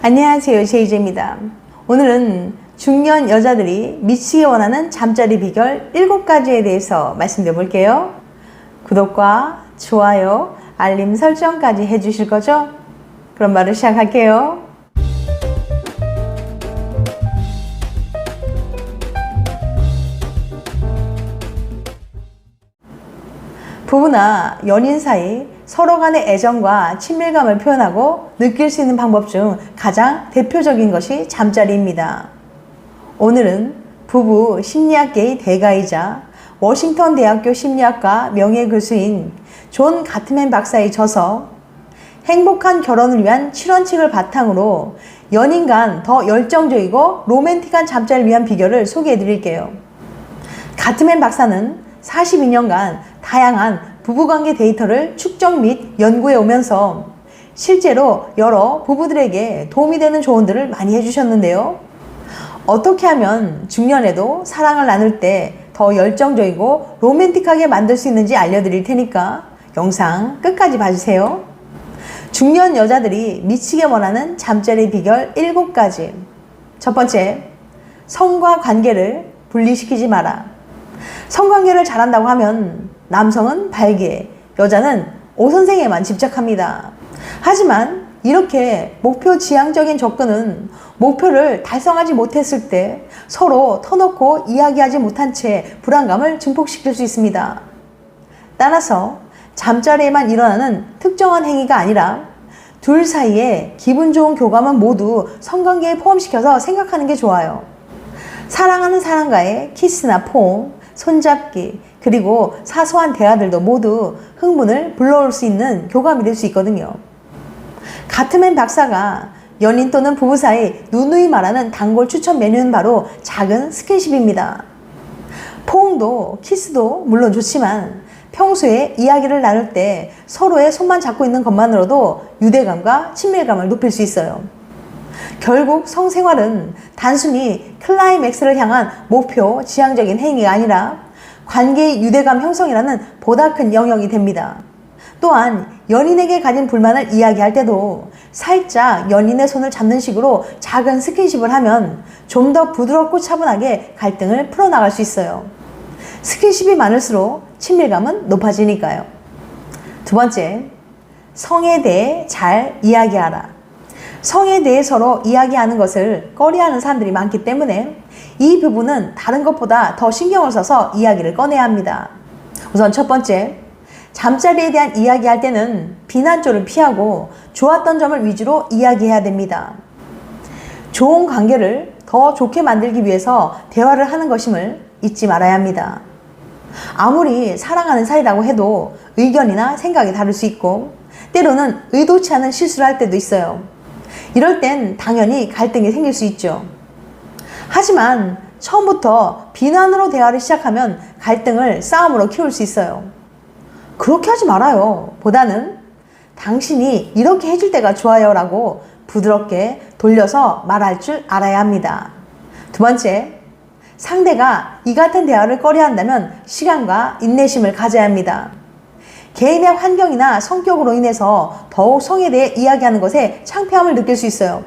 안녕하세요, 제이제입니다. 오늘은 중년 여자들이 미치게 원하는 잠자리 비결 7가지에 대해서 말씀드려 볼게요. 구독과 좋아요, 알림 설정까지 해주실 거죠? 그럼 바로 시작할게요. 부부나 연인 사이 서로 간의 애정과 친밀감을 표현하고 느낄 수 있는 방법 중 가장 대표적인 것이 잠자리입니다. 오늘은 부부 심리학계의 대가이자 워싱턴 대학교 심리학과 명예교수인 존 가트맨 박사의 저서 행복한 결혼을 위한 실현책을 바탕으로 연인 간 더 열정적이고 로맨틱한 잠자리를 위한 비결을 소개해 드릴게요. 가트맨 박사는 42년간 다양한 부부관계 데이터를 축적 및 연구해 오면서 실제로 여러 부부들에게 도움이 되는 조언들을 많이 해주셨는데요. 어떻게 하면 중년에도 사랑을 나눌 때 더 열정적이고 로맨틱하게 만들 수 있는지 알려드릴 테니까 영상 끝까지 봐주세요. 중년 여자들이 미치게 원하는 잠자리 비결 7가지. 첫 번째, 성과 관계를 분리시키지 마라. 성관계를 잘한다고 하면 남성은 발기에, 여자는 오선생에만 집착합니다. 하지만 이렇게 목표 지향적인 접근은 목표를 달성하지 못했을 때 서로 터놓고 이야기하지 못한 채 불안감을 증폭시킬 수 있습니다. 따라서 잠자리에만 일어나는 특정한 행위가 아니라 둘 사이에 기분 좋은 교감은 모두 성관계에 포함시켜서 생각하는 게 좋아요. 사랑하는 사람과의 키스나 포옹, 손잡기, 그리고 사소한 대화들도 모두 흥분을 불러올 수 있는 교감이 될 수 있거든요. 가트맨 박사가 연인 또는 부부 사이 누누이 말하는 단골 추천 메뉴는 바로 작은 스킨십입니다. 포옹도 키스도 물론 좋지만 평소에 이야기를 나눌 때 서로의 손만 잡고 있는 것만으로도 유대감과 친밀감을 높일 수 있어요. 결국 성생활은 단순히 클라이맥스를 향한 목표 지향적인 행위가 아니라 관계의 유대감 형성이라는 보다 큰 영역이 됩니다. 또한 연인에게 가진 불만을 이야기할 때도 살짝 연인의 손을 잡는 식으로 작은 스킨십을 하면 좀 더 부드럽고 차분하게 갈등을 풀어나갈 수 있어요. 스킨십이 많을수록 친밀감은 높아지니까요. 두 번째, 성에 대해 잘 이야기하라. 성에 대해 서로 이야기하는 것을 꺼려하는 사람들이 많기 때문에 이 부분은 다른 것보다 더 신경을 써서 이야기를 꺼내야 합니다. 우선 첫 번째, 잠자리에 대한 이야기할 때는 비난조를 피하고 좋았던 점을 위주로 이야기해야 됩니다. 좋은 관계를 더 좋게 만들기 위해서 대화를 하는 것임을 잊지 말아야 합니다. 아무리 사랑하는 사이라고 해도 의견이나 생각이 다를 수 있고 때로는 의도치 않은 실수를 할 때도 있어요. 이럴 땐 당연히 갈등이 생길 수 있죠. 하지만 처음부터 비난으로 대화를 시작하면 갈등을 싸움으로 키울 수 있어요. 그렇게 하지 말아요. 보다는 당신이 이렇게 해줄 때가 좋아요 라고 부드럽게 돌려서 말할 줄 알아야 합니다. 두 번째, 상대가 이 같은 대화를 꺼려한다면 시간과 인내심을 가져야 합니다. 개인의 환경이나 성격으로 인해서 더욱 성에 대해 이야기하는 것에 창피함을 느낄 수 있어요.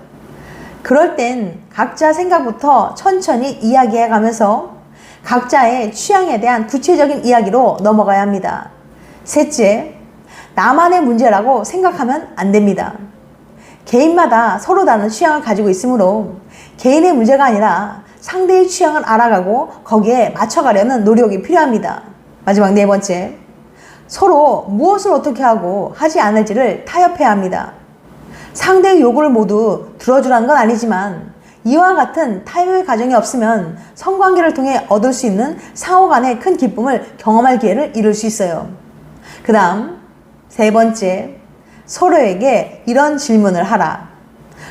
그럴 땐 각자 생각부터 천천히 이야기해 가면서 각자의 취향에 대한 구체적인 이야기로 넘어가야 합니다. 셋째, 나만의 문제라고 생각하면 안 됩니다. 개인마다 서로 다른 취향을 가지고 있으므로 개인의 문제가 아니라 상대의 취향을 알아가고 거기에 맞춰가려는 노력이 필요합니다. 마지막 네 번째, 서로 무엇을 어떻게 하고 하지 않을지를 타협해야 합니다. 상대의 요구를 모두 들어주라는 건 아니지만 이와 같은 타협의 과정이 없으면 성관계를 통해 얻을 수 있는 상호 간의 큰 기쁨을 경험할 기회를 잃을 수 있어요. 그 다음 세 번째, 서로에게 이런 질문을 하라.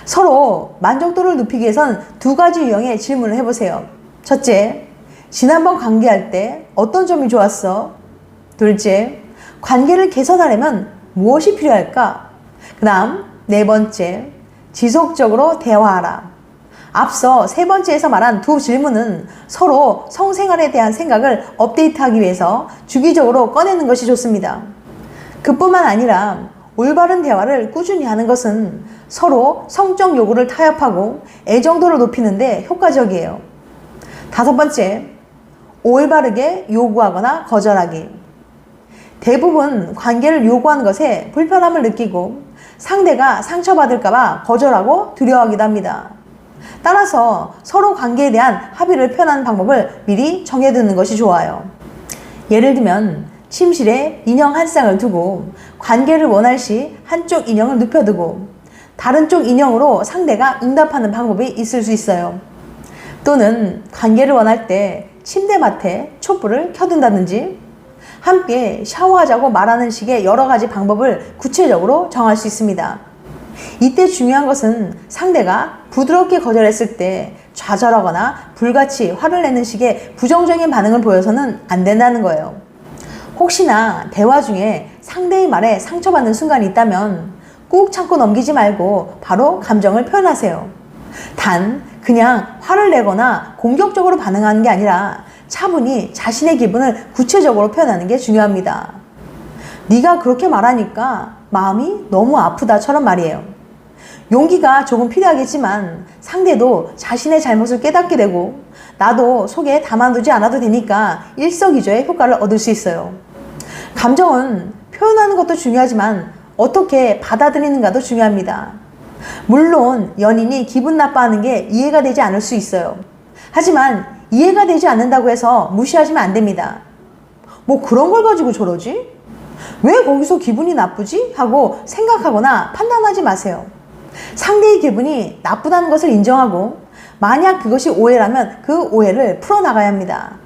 서로 만족도를 높이기 위해선 2가지 유형의 질문을 해보세요. 첫째, 지난번 관계할 때 어떤 점이 좋았어? 둘째, 관계를 개선하려면 무엇이 필요할까? 그 다음 네 번째, 지속적으로 대화하라. 앞서 세 번째에서 말한 두 질문은 서로 성생활에 대한 생각을 업데이트하기 위해서 주기적으로 꺼내는 것이 좋습니다. 그뿐만 아니라 올바른 대화를 꾸준히 하는 것은 서로 성적 요구를 타협하고 애정도를 높이는데 효과적이에요. 5번째, 올바르게 요구하거나 거절하기. 대부분 관계를 요구하는 것에 불편함을 느끼고 상대가 상처받을까봐 거절하고 두려워하기도 합니다. 따라서 서로 관계에 대한 합의를 표현하는 방법을 미리 정해두는 것이 좋아요. 예를 들면 침실에 인형 한 쌍을 두고 관계를 원할 시 한쪽 인형을 눕혀두고 다른 쪽 인형으로 상대가 응답하는 방법이 있을 수 있어요. 또는 관계를 원할 때 침대맡에 촛불을 켜둔다든지 함께 샤워하자고 말하는 식의 여러 가지 방법을 구체적으로 정할 수 있습니다. 이때 중요한 것은 상대가 부드럽게 거절했을 때 좌절하거나 불같이 화를 내는 식의 부정적인 반응을 보여서는 안 된다는 거예요. 혹시나 대화 중에 상대의 말에 상처받는 순간이 있다면 꾹 참고 넘기지 말고 바로 감정을 표현하세요. 단 그냥 화를 내거나 공격적으로 반응하는 게 아니라 차분히 자신의 기분을 구체적으로 표현하는 게 중요합니다. 네가 그렇게 말하니까 마음이 너무 아프다처럼 말이에요. 용기가 조금 필요하겠지만 상대도 자신의 잘못을 깨닫게 되고 나도 속에 담아두지 않아도 되니까 일석이조의 효과를 얻을 수 있어요. 감정은 표현하는 것도 중요하지만 어떻게 받아들이는가도 중요합니다. 물론 연인이 기분 나빠하는 게 이해가 되지 않을 수 있어요. 하지만 이해가 되지 않는다고 해서 무시하시면 안 됩니다. 뭐 그런 걸 가지고 저러지? 왜 거기서 기분이 나쁘지? 하고 생각하거나 판단하지 마세요. 상대의 기분이 나쁘다는 것을 인정하고 만약 그것이 오해라면 그 오해를 풀어나가야 합니다.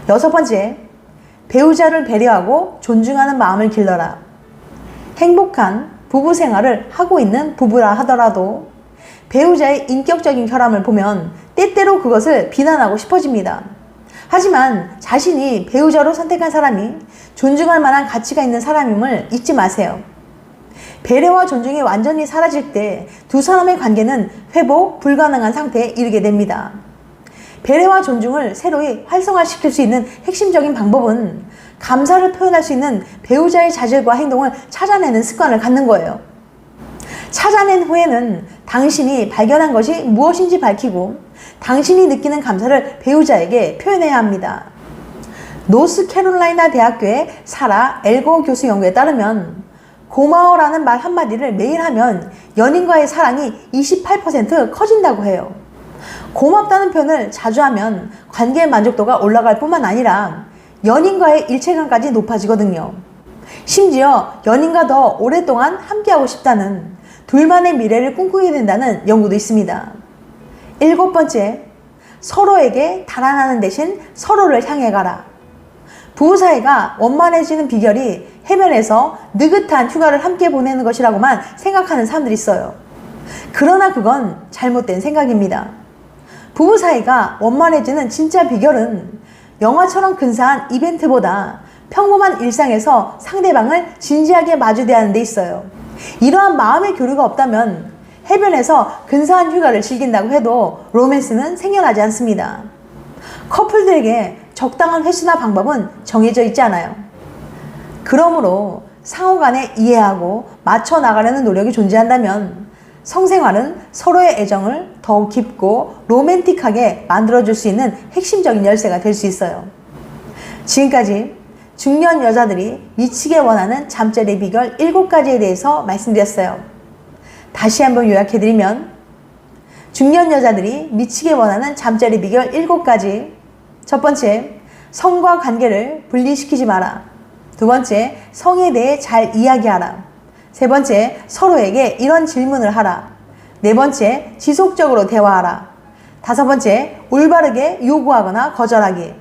6번째, 배우자를 배려하고 존중하는 마음을 길러라. 행복한 부부 생활을 하고 있는 부부라 하더라도 배우자의 인격적인 결함을 보면 때때로 그것을 비난하고 싶어집니다. 하지만 자신이 배우자로 선택한 사람이 존중할 만한 가치가 있는 사람임을 잊지 마세요. 배려와 존중이 완전히 사라질 때 두 사람의 관계는 회복 불가능한 상태에 이르게 됩니다. 배려와 존중을 새로이 활성화시킬 수 있는 핵심적인 방법은 감사를 표현할 수 있는 배우자의 자질과 행동을 찾아내는 습관을 갖는 거예요. 찾아낸 후에는 당신이 발견한 것이 무엇인지 밝히고 당신이 느끼는 감사를 배우자에게 표현해야 합니다. 노스캐롤라이나 대학교의 사라 엘고 교수 연구에 따르면 고마워라는 말 한마디를 매일 하면 연인과의 사랑이 28% 커진다고 해요. 고맙다는 표현을 자주 하면 관계의 만족도가 올라갈 뿐만 아니라 연인과의 일체감까지 높아지거든요. 심지어 연인과 더 오랫동안 함께하고 싶다는 둘만의 미래를 꿈꾸게 된다는 연구도 있습니다. 7번째, 서로에게 달아나는 대신 서로를 향해 가라. 부부 사이가 원만해지는 비결이 해변에서 느긋한 휴가를 함께 보내는 것이라고만 생각하는 사람들이 있어요. 그러나 그건 잘못된 생각입니다. 부부 사이가 원만해지는 진짜 비결은 영화처럼 근사한 이벤트보다 평범한 일상에서 상대방을 진지하게 마주대하는 데 있어요. 이러한 마음의 교류가 없다면 해변에서 근사한 휴가를 즐긴다고 해도 로맨스는 생겨나지 않습니다. 커플들에게 적당한 횟수나 방법은 정해져 있지 않아요. 그러므로 상호간에 이해하고 맞춰 나가려는 노력이 존재한다면 성생활은 서로의 애정을 더욱 깊고 로맨틱하게 만들어줄 수 있는 핵심적인 열쇠가 될 수 있어요. 지금까지 중년 여자들이 미치게 원하는 잠자리 비결 7가지에 대해서 말씀드렸어요. 다시 한번 요약해드리면 중년 여자들이 미치게 원하는 잠자리 비결 7가지. 첫 번째, 성과 관계를 분리시키지 마라. 두 번째, 성에 대해 잘 이야기하라. 세 번째, 서로에게 이런 질문을 하라. 네 번째, 지속적으로 대화하라. 다섯 번째, 올바르게 요구하거나 거절하기.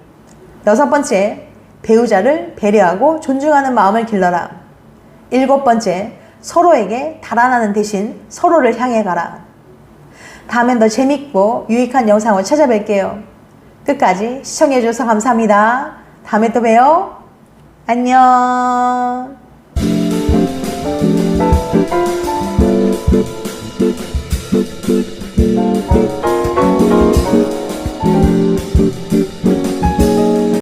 여섯 번째, 배우자를 배려하고 존중하는 마음을 길러라. 7번째, 서로에게 달아나는 대신 서로를 향해 가라. 다음엔 더 재밌고 유익한 영상을 찾아뵐게요. 끝까지 시청해주셔서 감사합니다. 다음에 또 봬요. 안녕.